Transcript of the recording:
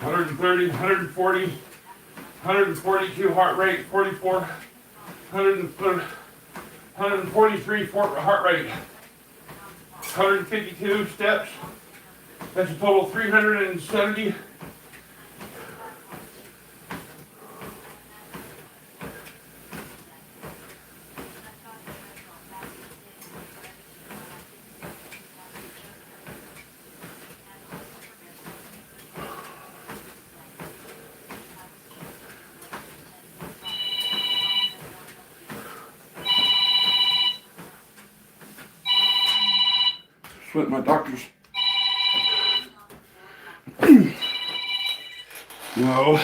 130, 140, 142 heart rate, 44, 143 heart rate, 152 steps. That's a total of 370. With my doctors. No.